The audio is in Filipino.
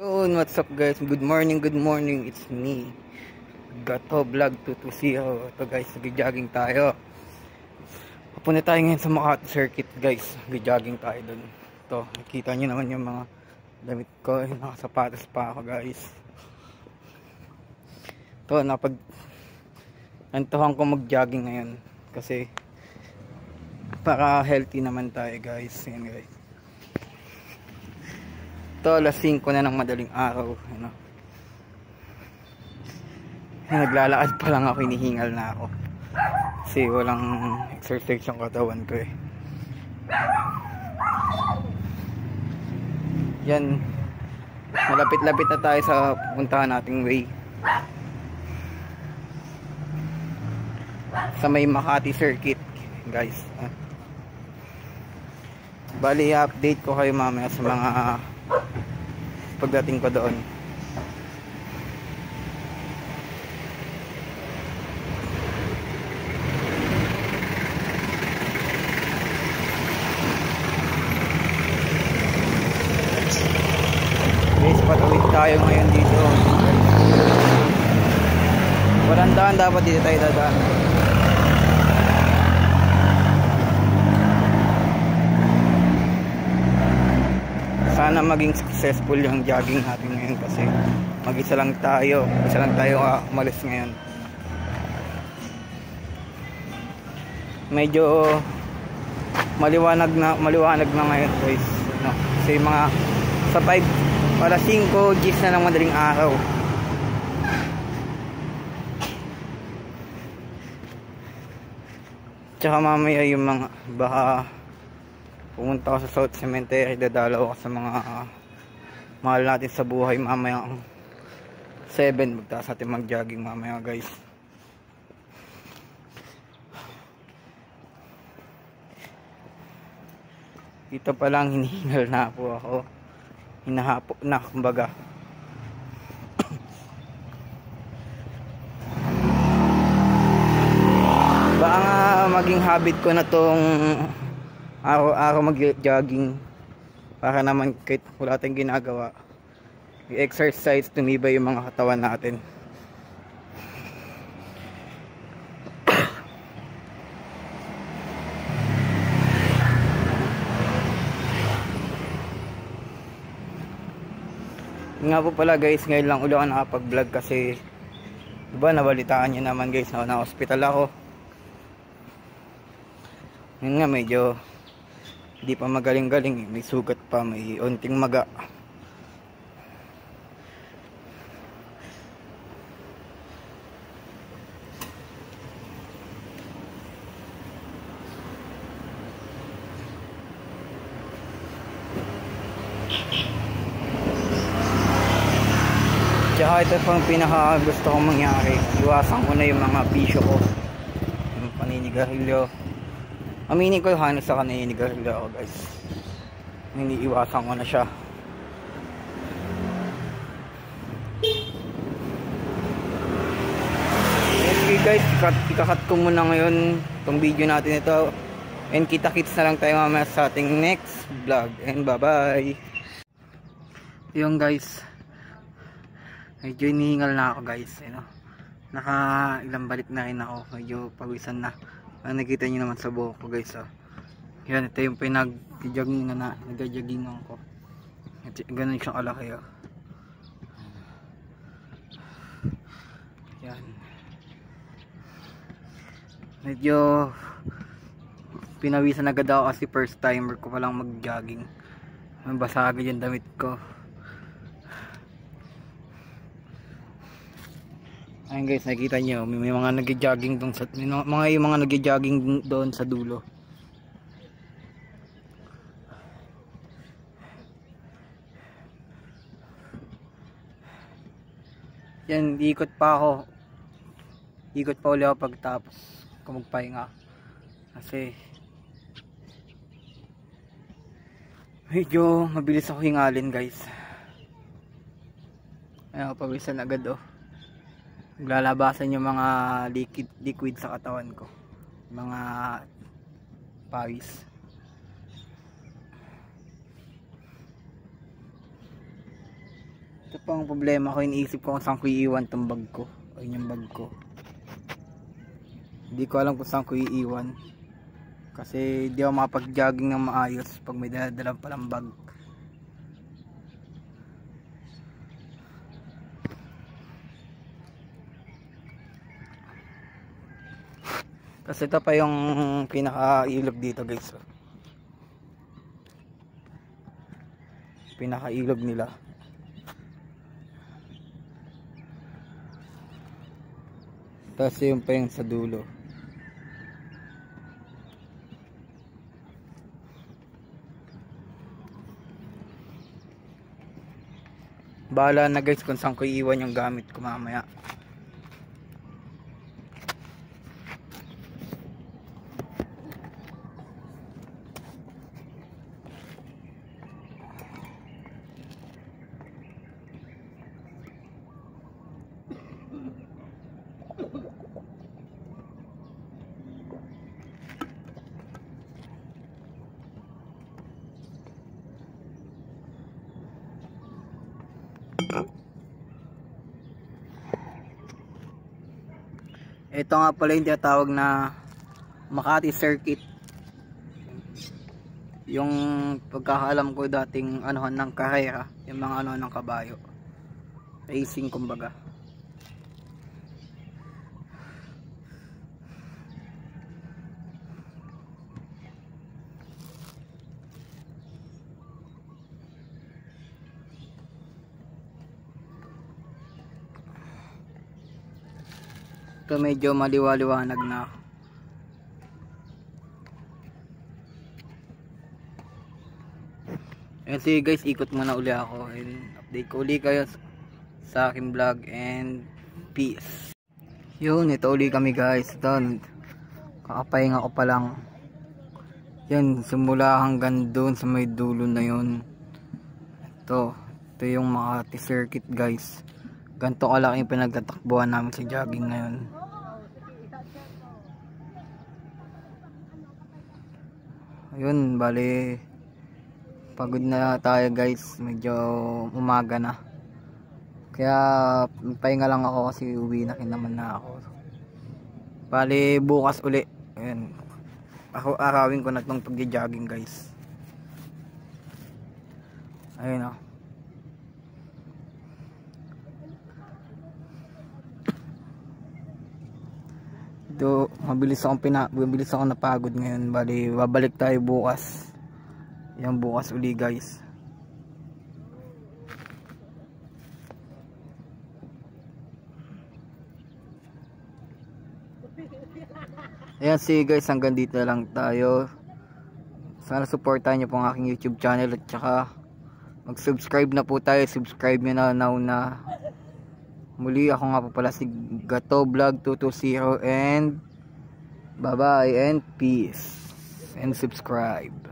Yun, what's up guys? Good morning, it's me Gato Vlog 220. Ito guys, nag-jogging tayo. Papunta tayo ngayon sa Makati Circuit guys. Nag-jogging tayo dun. Ito, nakita nyo naman yung mga damit ko. Nakasapatos pa ako guys. Ito, nantuhan ko mag-jogging ngayon. Kasi para healthy naman tayo guys. Yan guys. Ito, alas 5 na ng madaling araw. Ano? Naglalakad pa lang ako, hinihingal na ako. Kasi walang exercise yung katawan ko eh. Yan. Malapit-lapit na tayo sa puntahan nating way. Sa may Makati Circuit, guys. Bali, update ko kayo mamaya sa mga pagdating ko doon. Guys, patawid tayo ngayon dito. Walang daan, dapat dito tayo dadaan. Sana maging successful yung jogging natin ngayon kasi mag-isa lang tayo umalis ngayon. Medyo maliwanag na ngayon guys, no? Kasi mga sa 5 para 5 Gs na ng madaling araw. Tsaka mamaya yung mga baka pumunta ako sa South Cemetery, dadalaw ako sa mga mahal natin sa buhay mamaya 7, magtaas natin mag-jogging mamaya guys. Dito pa lang hinihingal na po ako, hinahapo na kumbaga. Baka nga maging habit ko na tong araw-araw mag-jogging para naman kahit wala tayong ginagawa, i-exercise, tumibay yung mga katawan natin. Nga po pala guys, ngayon lang ulit ako nakapag-vlog kasi diba nabalitaan nyo naman guys na hospital ako. Yun nga, medyo hindi pa magaling-galing, may sugat pa, may unting maga. Tsaka ito pang pinaka gusto kong mangyari, iwasan ko na yung mga bisyo ko, yung paninigarilyo. Aminin ko, halos sa kaninigarilyo ako guys. Iniiwasan ko na siya. Okay guys, ikakat ko muna ngayon itong video natin ito. And kita-kits na lang tayo mamaya sa ating next vlog. And bye bye. Yung guys, medyo inihingal na ako guys, naka ilang balik na rin ako, medyo pawisan na. Nakikita nyo naman sa buhok ko guys, yan, ito yung pinag-joggingan na nag-joggingan ko. Ganun siyang kalaki, yan. Medyo pinawisan agad ako kasi first timer ko palang mag-jogging. Basa agad yung damit ko. Ayun guys, nakita nyo, may mga nag-jogging doon sa mga nag-jogging doon sa dulo. Yan, ikot pa ulit ako pagtapos ko magpahinga kasi medyo mabilis ako hingalin guys. Ayun, pawisan agad Maglalabasan yung mga liquid sa katawan ko, mga pawis. Ito pa ang problema ko, iniisip ko kung saan ko iiwan tong bag ko. Ayun yung bag ko. Hindi ko alam kung saan ko iiwan. Kasi hindi ako makapag-jogging ng maayos pag may dala-dala palang bag. Kasi ito pa yung pinaka-ilog dito guys. Pinaka-ilog nila. Tapos yung pa yung sa dulo. Bahala na guys kung saan ko iiwan yung gamit ko mamaya. Ito nga pala yung tinatawag na Makati Circuit. Yung pagkakaalam ko dating anuhan ng karera, yung mga ano ng kabayo. Racing kumbaga. Ito medyo maliwaliwanag na. Ayan, sige guys, ikot muna uli ako and update ko uli kayo sa aking vlog and peace. Yun, ito uli kami guys. Ito, kakapahinga ko pa lang. Yan, simula hanggang doon sa may dulo na yun. Ito yung Makati Circuit guys. Ganito kalaki yung pinagtatakbuhan namin sa jogging ngayon. Ayun, bali pagod na tayo guys, medyo umaga na. Kaya pahinga lang ako kasi uwi na naman na ako. Bali bukas uli. Ayun. Arawin ko na itong pag-jogging guys. Ayun o. Mabilis ako napagod ngayon. Bali babalik tayo bukas. Yan bukas uli guys. Ayan, sige guys, hanggang dito na lang tayo. Sana supportahan niyo po ang aking YouTube channel at saka mag-subscribe na po tayo. Subscribe niyo na na. Muli ako nga po pala si Gato Vlog 220 and bye bye and peace and subscribe.